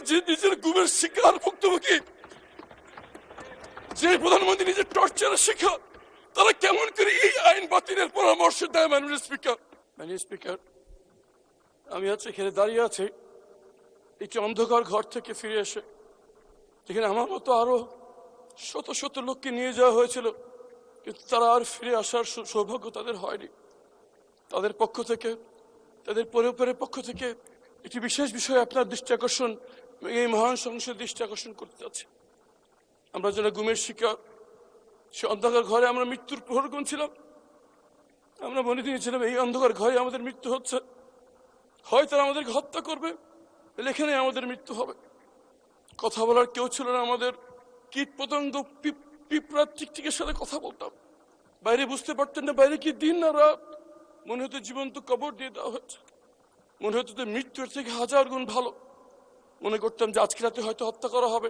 যে নিজের গুমের শিকার ভুক্তভোগী, যে প্রধানমন্ত্রী নিজের টর্চারের শিকার, তারা কেমন করে এই আইন বাতিলের পরামর্শ দেয়? মাননীয় স্পিকার, আমি আজ এখানে দাঁড়িয়ে আছি একটি অন্ধকার ঘর থেকে ফিরে এসে, যেখানে আমার মতো আরো শত শত লোককে নিয়ে যাওয়া হয়েছিল, কিন্তু তারা আর ফিরে আসার সৌভাগ্য তাদের হয়নি। তাদের পক্ষ থেকে, তাদের পরিবারের পক্ষ থেকে একটি বিশেষ বিষয়ে আপনার দৃষ্টি আকর্ষণ, এই মহান সংসদের দৃষ্টি আকর্ষণ করতে যাচ্ছি। আমরা যারা গুমের শিকার, সে অন্ধকার ঘরে আমরা মৃত্যুর প্রহর গুনছিলাম। আমরা মনে দিয়েছিলাম এই অন্ধকার ঘরে আমাদের মৃত্যু হচ্ছে, হয় তারা আমাদেরকে হত্যা করবে, এখানে আমাদের মৃত্যু হবে। কথা বলার কেউ ছিল না আমাদের। কীট পতঙ্গ, পিঁপড়া, টিকটিকের সাথে কথা বলতাম। বাইরে বুঝতে পারতেন না বাইরে কি দিন না রাত। মনে হতো জীবন্ত কবর দিয়ে দেওয়া হয়েছে। মনে হতো যে মৃত্যুর থেকে হাজার গুণ ভালো। মনে করতাম যে আজকে রাতে হয়তো হত্যা করা হবে।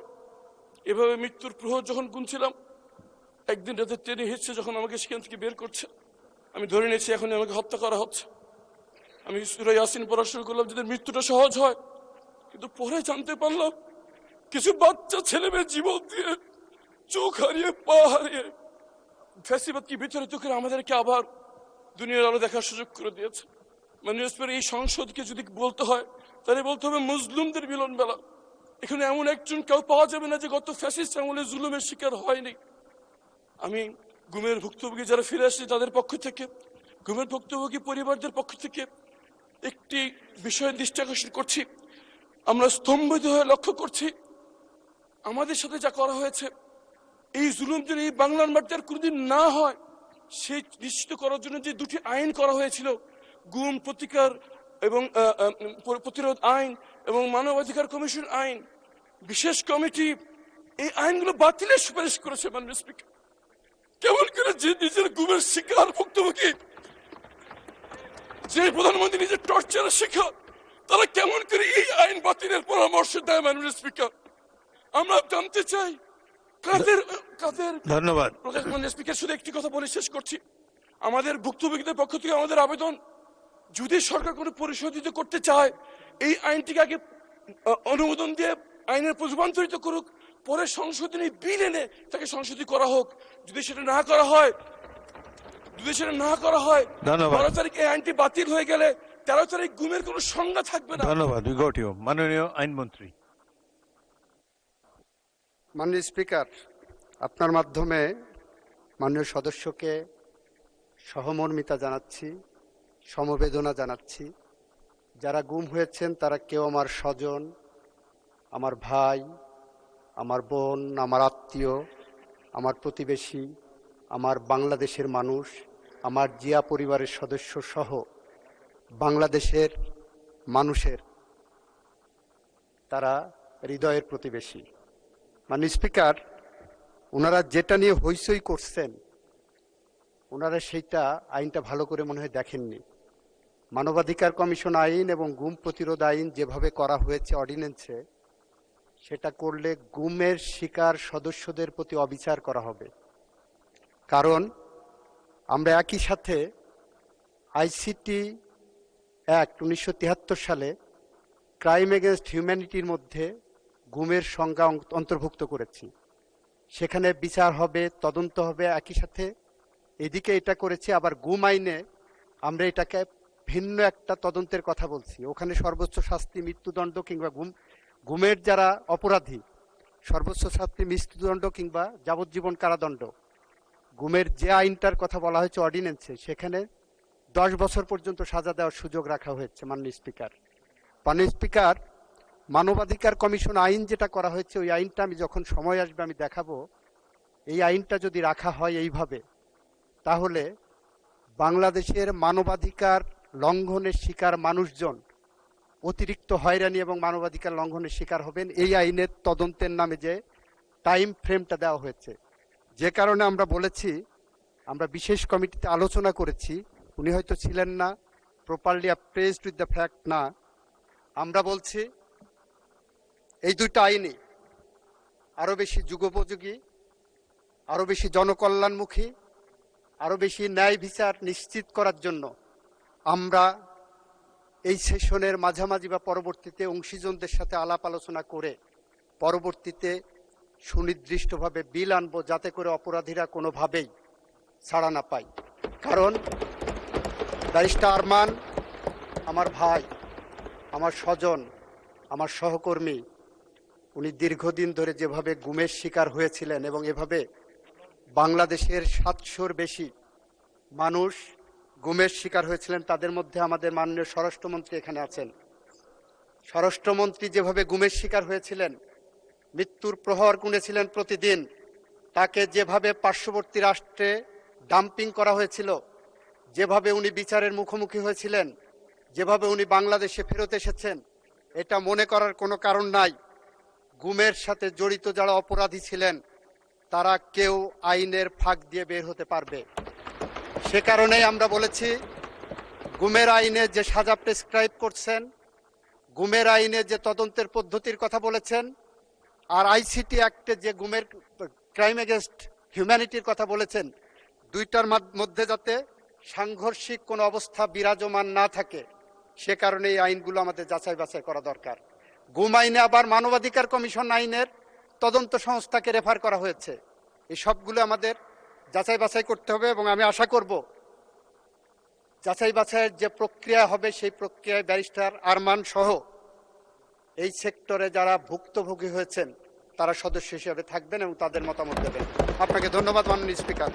এভাবে মৃত্যুর প্রহর যখন গুনছিলাম, একদিন রাতে ট্রেনে হিসছে যখন আমাকে সেখান থেকে বের করছে, আমি ধরে নিয়েছি এখন আমাকে হত্যা করা হচ্ছে। আমি সূরা ইয়াসিন পড়া শুরু করলাম যাদের মৃত্যুটা সহজ হয়, কিন্তু পরে জানতে পারলাম কিছু বাচ্চা ছেলে মেয়ে জীবন দিয়ে, চোখ হারিয়ে, পা হারিয়ে, ফ্যাসিবাদ কি বিতাড়িত করে আমাদেরকে আবার দুনিয়ার আলো দেখার সুযোগ করে দিয়েছে। মাননীয় স্পিকার, এই সংসদকে যদি বলতে হয় তাহলে বলতে হবে মুসলিমদের মিলন মেলা। এখানে এমন একজন কেউ পাওয়া যাবে না যে গত ফ্যাসিস্ট আমলে জুলুমের শিকার হয়নি। আমি গুমের ভুক্তভোগী যারা ফিরে আসছে তাদের পক্ষ থেকে, গুমের ভুক্তভোগী পরিবারদের পক্ষ থেকে একটি বিষয়ে দৃষ্টি আকর্ষণ করছি। আমরা স্তম্ভিত হয়ে লক্ষ্য করছি আমাদের সাথে যা করা হয়েছে, এই জুলুম যেন এই বাংলার মাটিতে আর কোনোদিন না হয় সেই নিশ্চিত করার জন্য যে দুটি আইন করা হয়েছিল, গুম প্রতিকার এবং প্রতিরোধ আইন এবং মানবাধিকার কমিশন আইন, বিশেষ কমিটি এই আইনগুলো বাতিলের সুপারিশ করেছে। মাননীয় স্পিকার, কেমন করে যে নিজের গুমের শিকার ভুক্তভোগী, যে প্রধানমন্ত্রী নিজের টর্চারের শিকার, তারা কেমন করে এই আইন বাতিলের পরামর্শ দেয়? মাননীয় স্পিকার, আমরা জানতে চাই কাদের কাদের। ধন্যবাদ। মাননীয় স্পিকার, শুধু একটি কথা বলে শেষ করছি। আমাদের ভুক্তভোগীদের পক্ষ থেকে আমাদের আবেদন, যদি সরকার কোনো পরিশোধিত করতে চায় এই আইনটিকে আগে অনুমোদন দিয়ে আইনের রূপান্তরিত করুক, পরে সংশোধনী বিল এনে তাকে সংশোধনী করা হোক। যদি সেটা না করা হয়, 12 তারিখ এই আইনটি বাতিল হয়ে গেলে 13 তারিখ গুমের কোনো সংজ্ঞা থাকবে না। ধন্যবাদ। মাননীয় আইনমন্ত্রী। মাননীয় স্পিকার, আপনার মাধ্যমে মাননীয় সদস্যকে সহমর্মিতা জানাচ্ছি, সমবেদনা জানাচ্ছি। যারা গুম হয়েছেন তারা কেউ আমার স্বজন, আমার ভাই, আমার বোন, আমার আত্মীয়, আমার প্রতিবেশী, আমার বাংলাদেশের মানুষ, আমার জিয়া পরিবারের সদস্য সহ বাংলাদেশের মানুষের তারা হৃদয়ের প্রতিবেশী। মাননীয় স্পিকার, ওনারা যেটা নিয়ে হইচই করছেন, ওনারা সেইটা আইনটা ভালো করে মনে হয় দেখেননি। মানবাধিকার কমিশন আইন এবং গুম প্রতিরোধ আইন যেভাবে করা হয়েছে অর্ডিন্যান্সে, সেটা করলে গুমের শিকার সদস্যদের প্রতি অবিচার করা হবে। কারণ আমরা একই সাথে আইসিটি অ্যাক্ট 1973 সালে ক্রাইম এগেনস্ট হিউম্যানিটির মধ্যে গুমের সংজ্ঞা অন্তর্ভুক্ত করেছি। সেখানে বিচার হবে, তদন্ত হবে। একই সাথে এদিকে এটা করেছি, আবার গুম আইনে আমরা এটাকে ভিন্ন একটা তদন্তের কথা বলছি। ওখানে সর্বোচ্চ শাস্তি মৃত্যুদণ্ড কিংবা গুমের যারা অপরাধী, সর্বোচ্চ শাস্তি মৃত্যুদণ্ড কিংবা যাবজ্জীবন কারাদণ্ড। গুমের যে আইনটার কথা বলা হয়েছে অর্ডিন্যান্সে, সেখানে 10 বছর পর্যন্ত সাজা দেওয়ার সুযোগ রাখা হয়েছে। মাননীয় স্পিকার, মানবাধিকার কমিশন আইন যেটা করা হয়েছে, ওই আইনটা আমি যখন সময় আসবে আমি দেখাবো। এই আইনটা যদি রাখা হয় এইভাবে, তাহলে বাংলাদেশের মানবাধিকার লঙ্ঘনের শিকার মানুষজন অতিরিক্ত হয়রানি এবং মানবাধিকার লঙ্ঘনের শিকার হবেন। এই আইনের তদন্তের নামে যে টাইম ফ্রেমটা দেওয়া হয়েছে, যে কারণে আমরা বলেছি, আমরা বিশেষ কমিটিতে আলোচনা করেছি, উনি হয়তো ছিলেন না, প্রপারলি অ্যাপ্রেজড উইথ দ্য ফ্যাক্ট না। আমরা বলছি এই দুটো আইনই আরো বেশি যুগোপযোগী, আরো বেশি জনকল্যাণমুখী, আরো বেশি ন্যায় বিচার নিশ্চিত করার জন্য আমরা এই সেশনের মাঝামাঝি বা পরবর্তীতে অংশীজনদের সাথে আলাপ আলোচনা করে পরবর্তীতে সুনির্দিষ্টভাবে বিল আনবো, যাতে করে অপরাধীরা কোনোভাবেই ছাড়া না পায়। কারণ ব্যারিস্টার আরমান আমার ভাই, আমার স্বজন, আমার সহকর্মী। উনি দীর্ঘদিন ধরে যেভাবে গুমের শিকার হয়েছিলেন এবং এভাবে বাংলাদেশের 700-র বেশি মানুষ গুমের শিকার হয়েছিলেন, তাদের মধ্যে আমাদের মাননীয় স্বরাষ্ট্রমন্ত্রী এখানে আছেন। স্বরাষ্ট্রমন্ত্রী যেভাবে গুমের শিকার হয়েছিলেন, মৃত্যুর প্রহর গুনেছিলেন প্রতিদিন, তাকে যেভাবে পার্শ্ববর্তী রাষ্ট্রে ডাম্পিং করা হয়েছিল, যেভাবে উনি বিচারের মুখোমুখি হয়েছিলেন, যেভাবে উনি বাংলাদেশে ফেরত এসেছেন, এটা মনে করার কোনো কারণ নাই। গুমের সাথে জড়িত যারা অপরাধী ছিলেন তারা কেউ আইনের ফাঁক দিয়ে বের হতে পারবে। সে কারণেই আমরা বলেছি, গুমের আইনে যে সাজা প্রেসক্রাইব করছেন, গুমের আইনে যে তদন্তের পদ্ধতির কথা বলেছেন, আর আইসিটি অ্যাক্টে যে গুমের ক্রাইম এগেনস্ট হিউম্যানিটির কথা বলেছেন, দুইটার মধ্যে যাতে সাংঘর্ষিক কোনো অবস্থা বিরাজমান না থাকে, সে কারণে এই আইনগুলো আমাদের যাচাই বাছাই করা দরকার। গুম আইনে আবার মানবাধিকার কমিশন আইনের তদন্ত সংস্থাকে রেফার করা হয়েছে। এই সবগুলো আমাদের যাচাই বাছাই করতে হবে এবং আমি আশা করব যাচাই বাছাইয়ের যে প্রক্রিয়া হবে সেই প্রক্রিয়ায় ব্যারিস্টার আরমান সহ এই সেক্টরে যারা ভুক্তভোগী হয়েছেন তারা সদস্য হিসেবে থাকবেন এবং তাদের মতামত দেবেন। আপনাকে ধন্যবাদ মাননীয় স্পিকার।